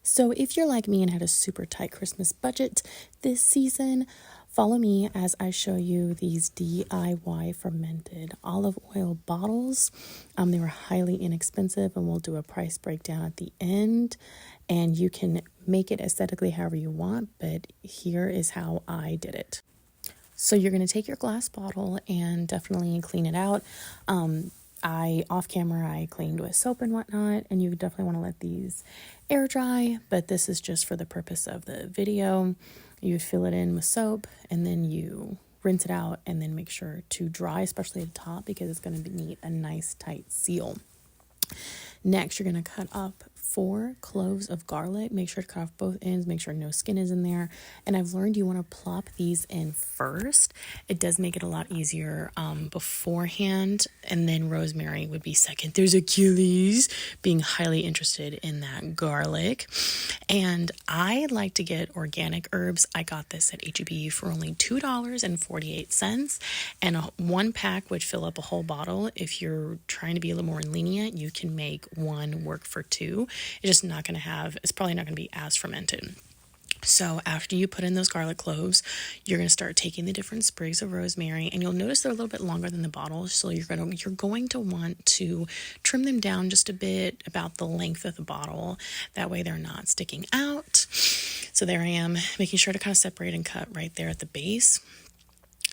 So if you're like me and had a super tight Christmas budget this season, follow me as I show you these DIY fermented olive oil bottles. They were highly inexpensive, and we'll do a price breakdown at the end. And you can make it aesthetically however you want, but here is how I did it. So you're going to take your glass bottle and definitely clean it out. Off camera, I cleaned with soap and whatnot, and you definitely want to let these air dry, but this is just for the purpose of the video. You fill it in with soap, and then you rinse it out, and then make sure to dry, especially at the top, because it's going to need a nice tight seal. Next, you're going to cut up 4 cloves of garlic. Make sure to cut off both ends. Make sure no skin is in there. And I've learned you want to plop these in first. It does make it a lot easier beforehand. And then rosemary would be second. There's Achilles being highly interested in that garlic. And I like to get organic herbs. I got this at H-E-B for only $2.48. And one pack would fill up a whole bottle. If you're trying to be a little more lenient, you can make one work for 2. It's probably not going to be as fermented. So after you put in those garlic cloves, you're going to start taking the different sprigs of rosemary, and you'll notice they're a little bit longer than the bottle. So you're going to want to trim them down just a bit, about the length of the bottle. That way they're not sticking out. So there I am, making sure to kind of separate and cut right there at the base.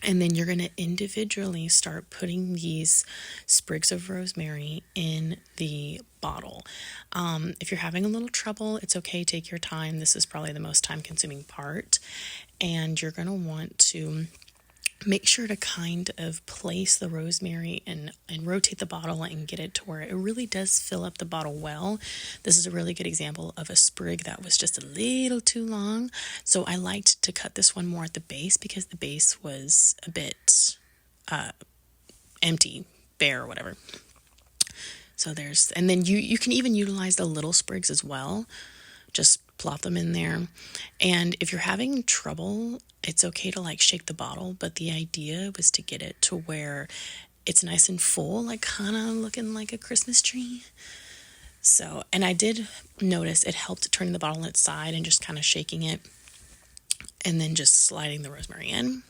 And then you're going to individually start putting these sprigs of rosemary in the bottle. If you're having a little trouble, it's okay. Take your time. This is probably the most time-consuming part. And you're going to want to make sure to kind of place the rosemary and rotate the bottle and get it to where it really does fill up the bottle well. This is a really good example of a sprig that was just a little too long. So I liked to cut this one more at the base, because the base was a bit empty, bare, or whatever. So and then you can even utilize the little sprigs as well. Just plop them in there. And if you're having trouble, it's okay to shake the bottle, but the idea was to get it to where it's nice and full, kind of looking like a Christmas tree. So, and I did notice it helped turning the bottle on its side and just kind of shaking it, and then just sliding the rosemary in.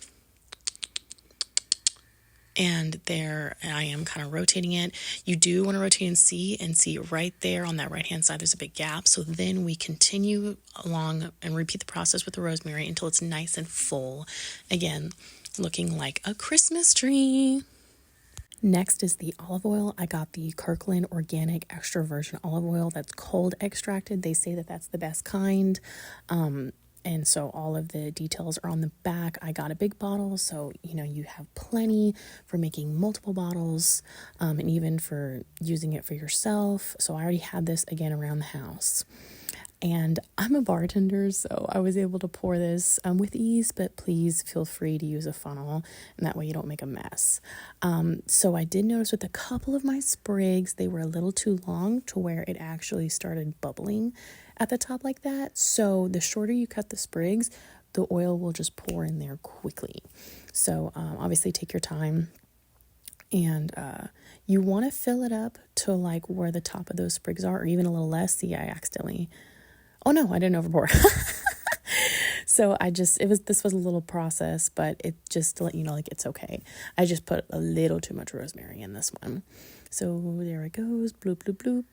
And there I am kind of rotating it. You do want to rotate and see right there on that right hand side there's a big gap. So then we continue along and repeat the process with the rosemary until it's nice and full. Again, looking like a Christmas tree. Next is the olive oil. I got the Kirkland organic extra virgin olive oil that's cold extracted. They say that that's the best kind. And so all of the details are on the back. I got a big bottle, so you have plenty for making multiple bottles, and even for using it for yourself. So I already had this again around the house. And I'm a bartender, so I was able to pour this with ease, but please feel free to use a funnel, and that way you don't make a mess. So I did notice with a couple of my sprigs, they were a little too long to where it actually started bubbling at the top like that. So the shorter you cut the sprigs, the oil will just pour in there quickly. So obviously take your time. And you want to fill it up to where the top of those sprigs are, or even a little less. See, oh no, I didn't overpour. So this was a little process, but it just to let you know, it's okay. I just put a little too much rosemary in this one. So there it goes. Bloop, bloop, bloop.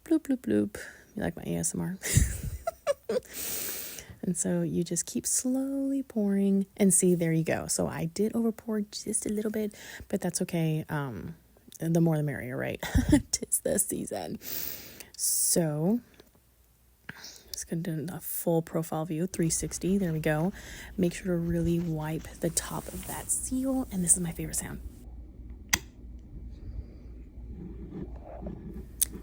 Bloop, bloop, bloop. You like my ASMR? And so you just keep slowly pouring, and see, there you go. So I did overpour just a little bit, but that's okay. The more the merrier, right? 'Tis the season. So just going to do a full profile view, 360. There we go. Make sure to really wipe the top of that seal. And this is my favorite sound.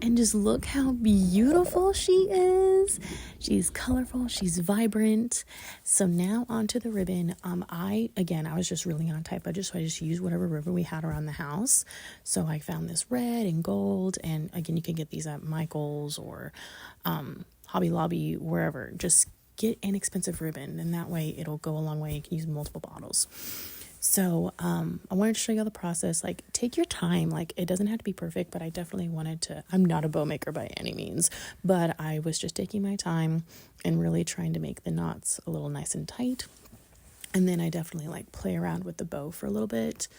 And just look how beautiful she is. She's colorful. She's vibrant. So now onto the ribbon. I was just really on a tight budget, so I just used whatever ribbon we had around the house. So I found this red and gold. And again, you can get these at Michael's or Hobby Lobby, wherever. Just get inexpensive ribbon, and that way it'll go a long way. You can use multiple bottles. So I wanted to show you all the process. Like, take your time. Like, it doesn't have to be perfect, but I definitely wanted to. I'm not a bow maker by any means, but I was just taking my time and really trying to make the knots a little nice and tight. And then I definitely like play around with the bow for a little bit,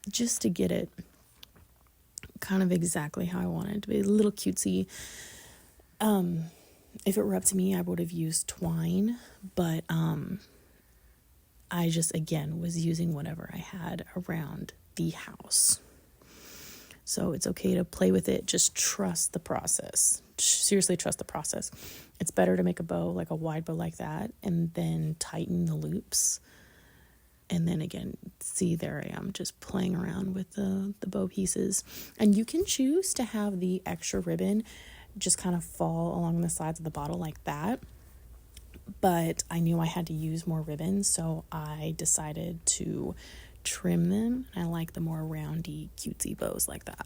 just to get it kind of exactly how I wanted it to be. A little cutesy. If it were up to me, I would have used twine, but I just, again, was using whatever I had around the house. So it's okay to play with it. Just trust the process. Seriously, trust the process. It's better to make a bow, like a wide bow like that, and then tighten the loops. And then again, see, there I am just playing around with the bow pieces. And you can choose to have the extra ribbon just kind of fall along the sides of the bottle like that. But I knew I had to use more ribbons, so I decided to trim them. I like the more roundy, cutesy bows like that.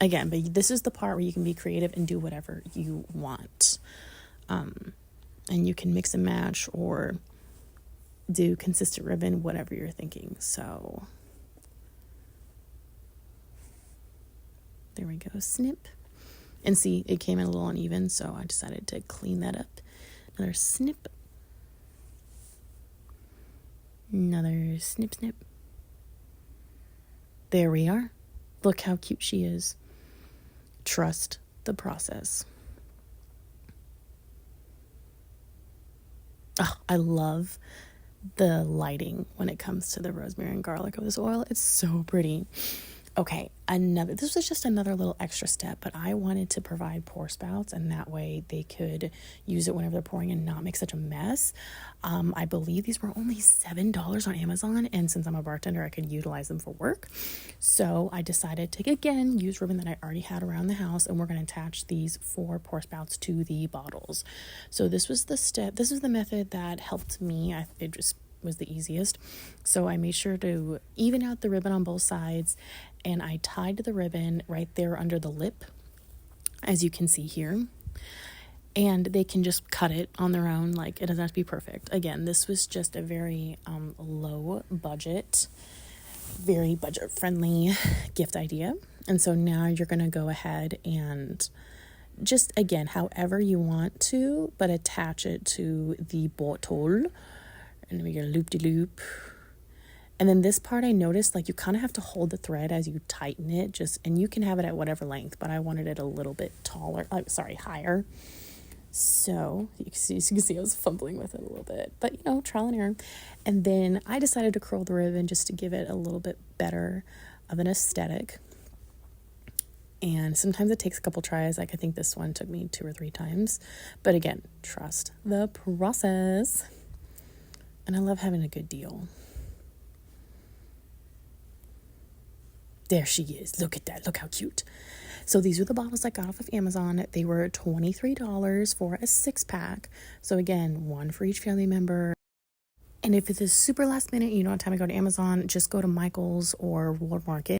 Again, but this is the part where you can be creative and do whatever you want. And you can mix and match or do consistent ribbon, whatever you're thinking. So there we go, snip. And see, it came in a little uneven, so I decided to clean that up. Another snip. Another snip, snip. There we are. Look how cute she is. Trust the process. Oh, I love the lighting when it comes to the rosemary and garlic of this oil. It's so pretty. Okay, this was just another little extra step, but I wanted to provide pour spouts, and that way they could use it whenever they're pouring and not make such a mess. I believe these were only $7 on Amazon, and since I'm a bartender, I could utilize them for work. So I decided to, again, use ribbon that I already had around the house, and we're going to attach these 4 pour spouts to the bottles. So this was the method that helped me. It just was the easiest. So I made sure to even out the ribbon on both sides, and I tied the ribbon right there under the lip, as you can see here. And they can just cut it on their own. Like, it doesn't have to be perfect. Again, this was just a very low budget, very budget friendly gift idea. And so now you're going to go ahead and just, again, however you want to, but attach it to the bottle. And then we get a loop-de-loop. And then this part, I noticed, like, you kind of have to hold the thread as you tighten it, and you can have it at whatever length, but I wanted it a little bit higher. So you can see I was fumbling with it a little bit, but trial and error. And then I decided to curl the ribbon just to give it a little bit better of an aesthetic. And sometimes it takes a couple tries. Like, I think this one took me 2 or 3 times, but again, trust the process. And I love having a good deal. There she is. Look at that. Look how cute. So these are the bottles I got off of Amazon. They were $23 for a 6-pack. So again, 1 for each family member. And if it's a super last minute, you don't have time to go to Amazon, just go to Michael's or World Market.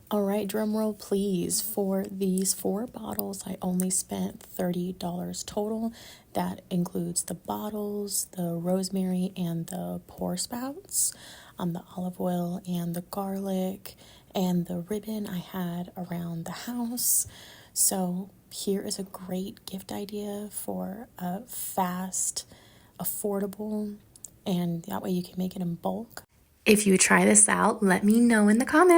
All right, drum roll, please. For these 4 bottles, I only spent $30 total. That includes the bottles, the rosemary, and the pour spouts, the olive oil and the garlic, and the ribbon I had around the house. So here is a great gift idea for a fast, affordable, and that way you can make it in bulk. If you try this out, let me know in the comments.